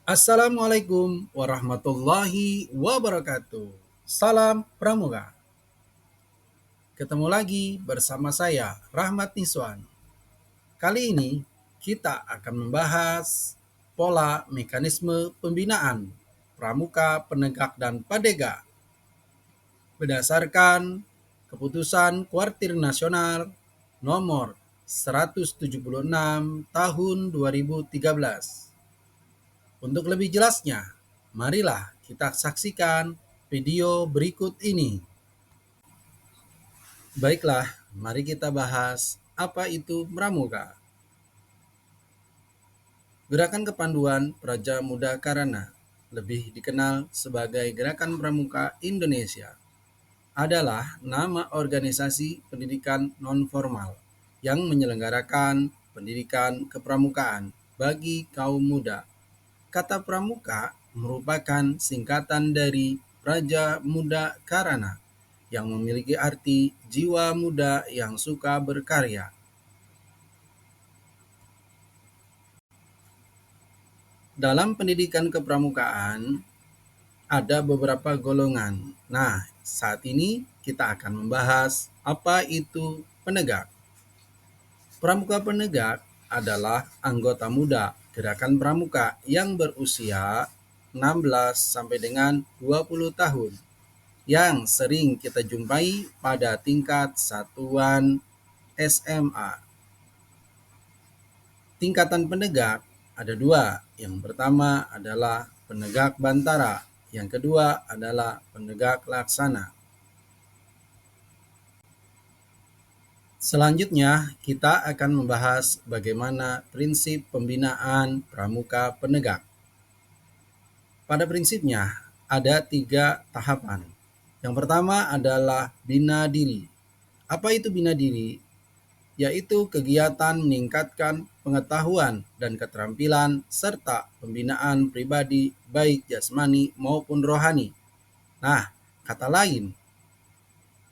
Assalamualaikum warahmatullahi wabarakatuh. Salam Pramuka. Ketemu lagi bersama saya, Rahmat Niswan. Kali ini kita akan membahas pola mekanisme pembinaan Pramuka, Penegak, dan Padega berdasarkan keputusan Kuartir Nasional nomor 176 tahun 2013. Untuk lebih jelasnya, marilah kita saksikan video berikut ini. Baiklah, mari kita bahas apa itu Pramuka. Gerakan Kepanduan Praja Muda Karana, lebih dikenal sebagai Gerakan Pramuka Indonesia, adalah nama organisasi pendidikan non-formal yang menyelenggarakan pendidikan kepramukaan bagi kaum muda. Kata pramuka merupakan singkatan dari Praja Muda Karana yang memiliki arti jiwa muda yang suka berkarya. Dalam pendidikan kepramukaan ada beberapa golongan. Nah, saat ini kita akan membahas apa itu penegak. Pramuka penegak adalah anggota muda gerakan pramuka yang berusia 16 sampai dengan 20 tahun yang sering kita jumpai pada tingkat satuan SMA. Tingkatan penegak ada dua. Yang pertama adalah penegak bantara, yang kedua adalah penegak laksana. Selanjutnya, kita akan membahas bagaimana prinsip pembinaan pramuka penegak. Pada prinsipnya, ada 3 tahapan. Yang pertama adalah bina diri. Apa itu bina diri? Yaitu kegiatan meningkatkan pengetahuan dan keterampilan serta pembinaan pribadi baik jasmani maupun rohani. Nah, kata lain,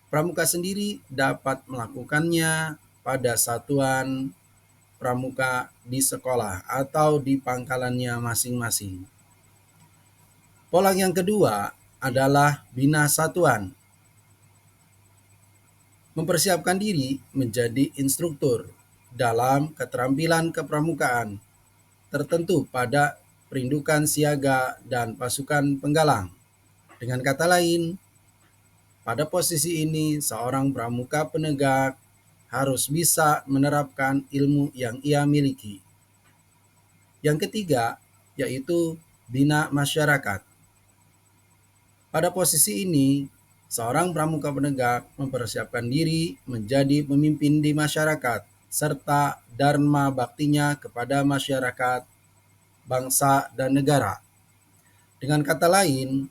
pramuka sendiri dapat melakukannya pada satuan pramuka di sekolah atau di pangkalannya masing-masing. Pola yang kedua adalah bina satuan. Mempersiapkan diri menjadi instruktur dalam keterampilan kepramukaan tertentu pada perindukan siaga dan pasukan penggalang. Dengan kata lain, pada posisi ini seorang pramuka penegak harus bisa menerapkan ilmu yang ia miliki. Yang ketiga, yaitu bina masyarakat. Pada posisi ini, seorang pramuka penegak mempersiapkan diri menjadi pemimpin di masyarakat, serta dharma baktinya kepada masyarakat, bangsa, dan negara. Dengan kata lain,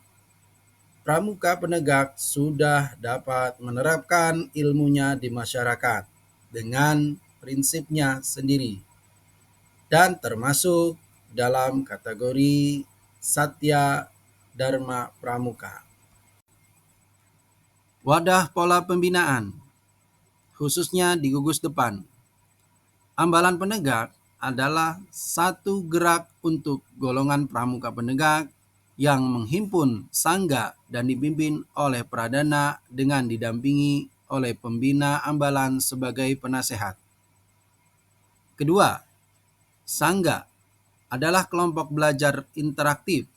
pramuka penegak sudah dapat menerapkan ilmunya di masyarakat dengan prinsipnya sendiri dan termasuk dalam kategori Satya Dharma Pramuka. Wadah pola pembinaan, khususnya di gugus depan. Ambalan penegak adalah satu gerak untuk golongan pramuka penegak yang menghimpun sangga dan dipimpin oleh pradana dengan didampingi oleh pembina ambalan sebagai penasehat. Kedua, sangga adalah kelompok belajar interaktif,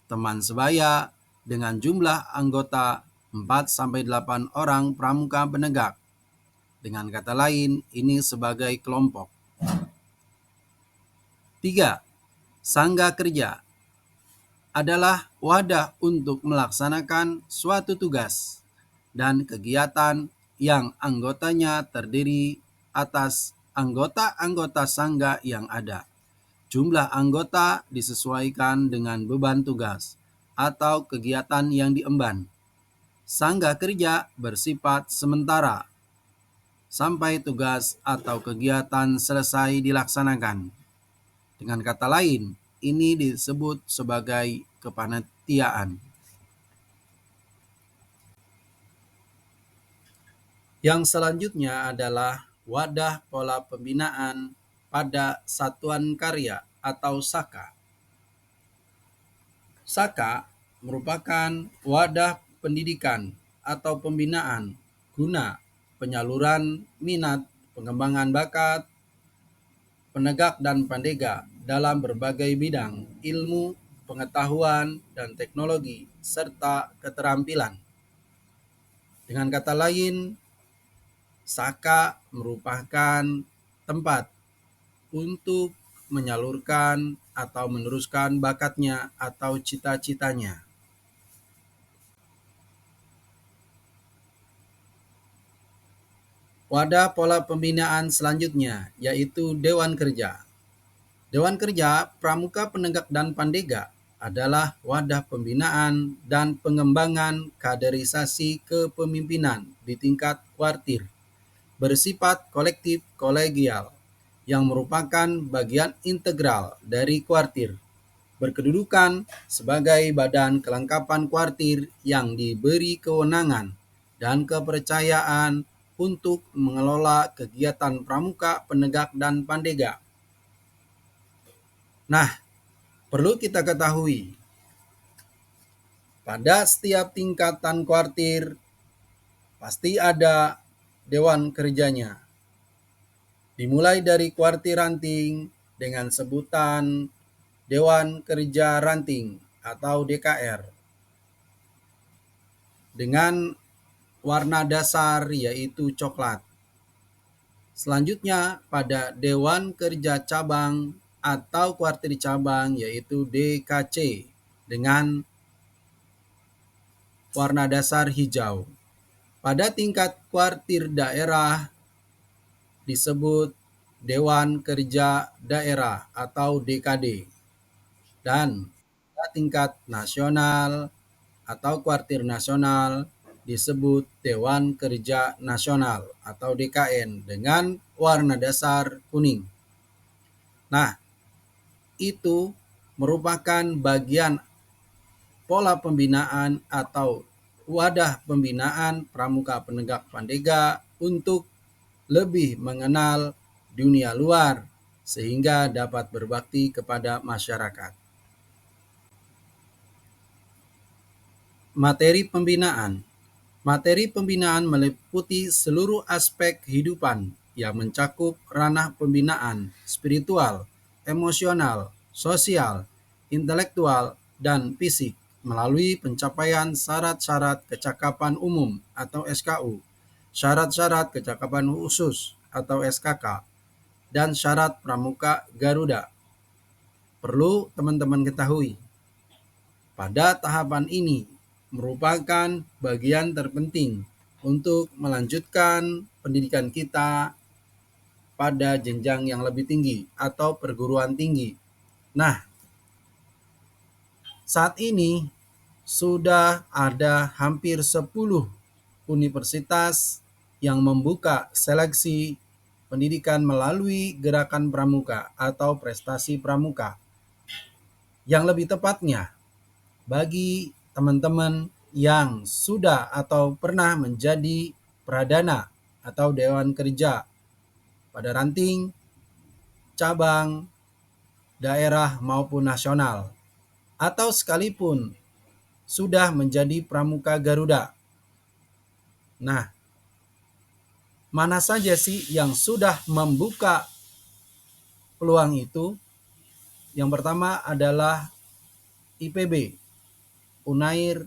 teman sebaya dengan jumlah anggota 4-8 orang pramuka penegak. Dengan kata lain, ini sebagai kelompok. 3. Sangga kerja adalah wadah untuk melaksanakan suatu tugas dan kegiatan yang anggotanya terdiri atas anggota-anggota sangga yang ada. Jumlah anggota disesuaikan dengan beban tugas atau kegiatan yang diemban. Sangga kerja bersifat sementara sampai tugas atau kegiatan selesai dilaksanakan. Dengan kata lain, ini disebut sebagai kepanitiaan. Yang selanjutnya adalah wadah pola pembinaan pada satuan karya atau SAKA. Saka merupakan wadah pendidikan atau pembinaan guna penyaluran minat, pengembangan bakat, penegak dan pandega dalam berbagai bidang ilmu, pengetahuan, dan teknologi, serta keterampilan. Dengan kata lain, Saka merupakan tempat untuk menyalurkan atau meneruskan bakatnya atau cita-citanya. Wadah pola pembinaan selanjutnya yaitu Dewan Kerja. Dewan Kerja Pramuka Penegak dan Pandega adalah wadah pembinaan dan pengembangan kaderisasi kepemimpinan di tingkat kuartir, bersifat kolektif kolegial, yang merupakan bagian integral dari kuartir, berkedudukan sebagai badan kelengkapan kuartir yang diberi kewenangan dan kepercayaan untuk mengelola kegiatan pramuka, penegak, dan pandega. Nah, perlu kita ketahui, pada setiap tingkatan kuartir pasti ada dewan kerjanya. Dimulai dari kuartir ranting dengan sebutan Dewan Kerja Ranting atau DKR dengan warna dasar yaitu coklat. Selanjutnya pada Dewan Kerja Cabang atau kuartir cabang yaitu DKC dengan warna dasar hijau. Pada tingkat kuartir daerah disebut Dewan Kerja Daerah atau DKD. Dan pada tingkat nasional atau kuartir nasional disebut Dewan Kerja Nasional atau DKN dengan warna dasar kuning. Nah, itu merupakan bagian pola pembinaan atau wadah pembinaan pramuka penegak pandega untuk lebih mengenal dunia luar sehingga dapat berbakti kepada masyarakat. Materi pembinaan. Materi pembinaan meliputi seluruh aspek kehidupan yang mencakup ranah pembinaan spiritual, emosional, sosial, intelektual, dan fisik melalui pencapaian syarat-syarat kecakapan umum atau SKU, syarat-syarat kecakapan khusus atau SKK, dan syarat pramuka Garuda. Perlu teman-teman ketahui, pada tahapan ini merupakan bagian terpenting untuk melanjutkan pendidikan kita pada jenjang yang lebih tinggi atau perguruan tinggi. Nah, saat ini sudah ada hampir 10 universitas yang membuka seleksi pendidikan melalui gerakan pramuka atau prestasi pramuka. Yang lebih tepatnya, bagi teman-teman yang sudah atau pernah menjadi pradana atau dewan kerja pada ranting, cabang, daerah maupun nasional, atau sekalipun sudah menjadi pramuka Garuda. Nah, mana saja sih yang sudah membuka peluang itu? Yang pertama adalah IPB, Unair,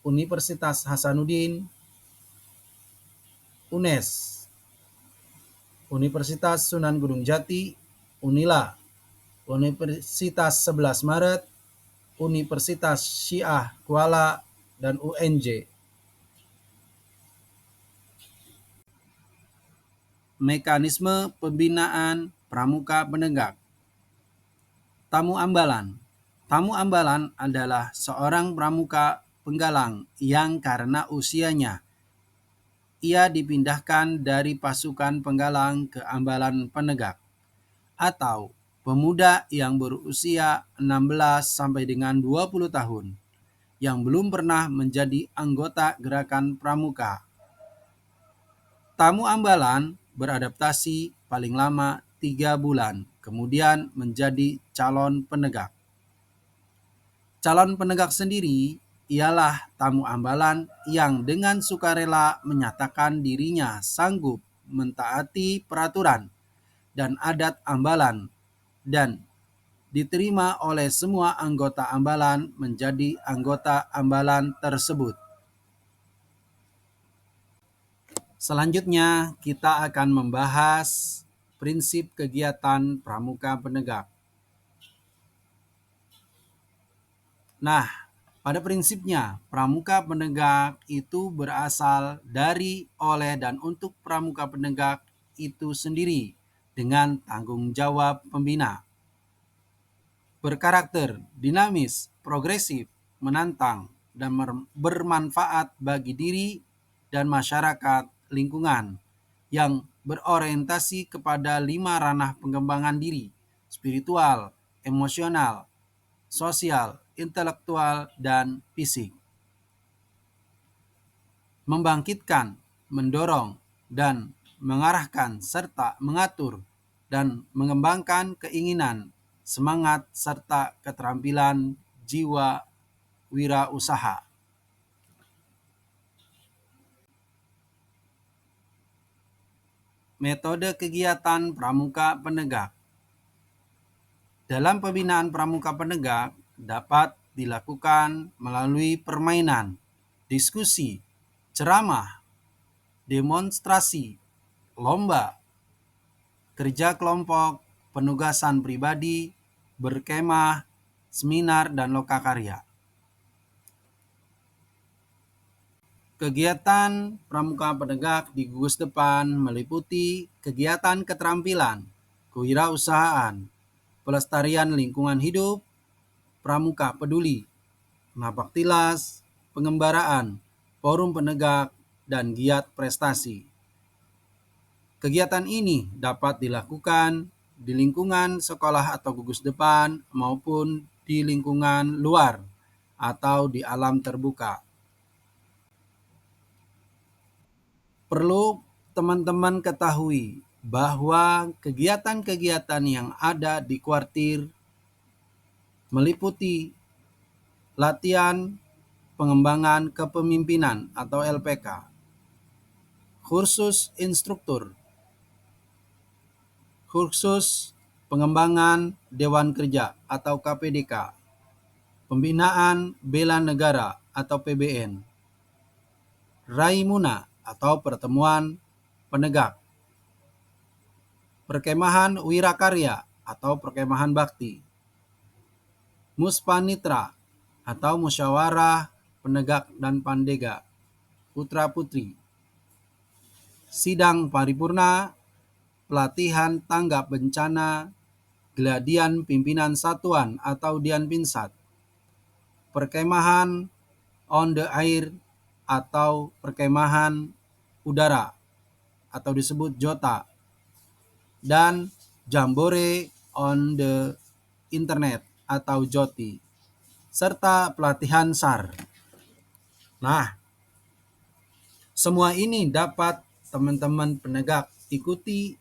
Universitas Hasanuddin, UNES, Universitas Sunan Gunung Jati, Unila, Universitas 11 Maret, Universitas Syiah Kuala, dan UNJ. Mekanisme pembinaan pramuka penegak. Tamu ambalan. Tamu ambalan adalah seorang pramuka penggalang yang karena usianya ia dipindahkan dari pasukan penggalang ke ambalan penegak, atau pemuda yang berusia 16 sampai dengan 20 tahun yang belum pernah menjadi anggota gerakan pramuka. Tamu ambalan beradaptasi paling lama 3 bulan, kemudian menjadi calon penegak. Calon penegak sendiri ialah tamu ambalan yang dengan sukarela menyatakan dirinya sanggup mentaati peraturan dan adat ambalan dan diterima oleh semua anggota ambalan menjadi anggota ambalan tersebut. Selanjutnya kita akan membahas prinsip kegiatan pramuka penegak. Nah, pada prinsipnya pramuka penegak itu berasal dari, oleh, dan untuk pramuka penegak itu sendiri dengan tanggung jawab pembina. Berkarakter dinamis, progresif, menantang, dan bermanfaat bagi diri dan masyarakat lingkungan yang berorientasi kepada 5 ranah pengembangan diri: spiritual, emosional, sosial, intelektual, dan fisik. Membangkitkan, mendorong, dan mengarahkan serta mengatur dan mengembangkan keinginan, semangat, serta keterampilan jiwa wirausaha. Metode kegiatan pramuka penegak. Dalam pembinaan pramuka penegak dapat dilakukan melalui permainan, diskusi, ceramah, demonstrasi, lomba, kerja kelompok, penugasan pribadi, berkemah, seminar, dan lokakarya. Kegiatan pramuka penegak di gugus depan meliputi kegiatan keterampilan, kewirausahaan, pelestarian lingkungan hidup, pramuka peduli, napaktilas, pengembaraan, forum penegak, dan giat prestasi. Kegiatan ini dapat dilakukan di lingkungan sekolah atau gugus depan maupun di lingkungan luar atau di alam terbuka. Perlu teman-teman ketahui bahwa kegiatan-kegiatan yang ada di kuartir meliputi latihan pengembangan kepemimpinan atau LPK, kursus instruktur, kursus pengembangan Dewan Kerja atau KPDK, pembinaan bela negara atau PBN, Raimuna atau pertemuan penegak, perkemahan wirakarya atau perkemahan bakti, Muspanitra atau musyawarah penegak dan pandega putra putri, sidang paripurna, pelatihan tanggap bencana, geladian pimpinan satuan atau Dianpinsat, perkemahan on the air atau perkemahan udara atau disebut JOTA, dan jambore on the internet atau JOTI, serta pelatihan SAR. Nah, semua ini dapat teman-teman penegak ikuti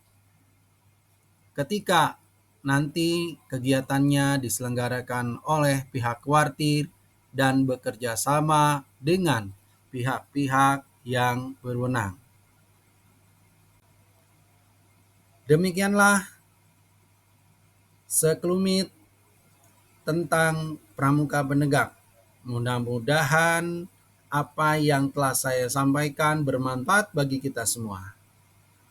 ketika nanti kegiatannya diselenggarakan oleh pihak kuartir dan bekerja sama dengan pihak-pihak yang berwenang. Demikianlah sekelumit tentang pramuka penegak. Mudah-mudahan apa yang telah saya sampaikan bermanfaat bagi kita semua.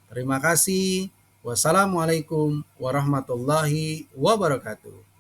Terima kasih. Wassalamualaikum warahmatullahi wabarakatuh.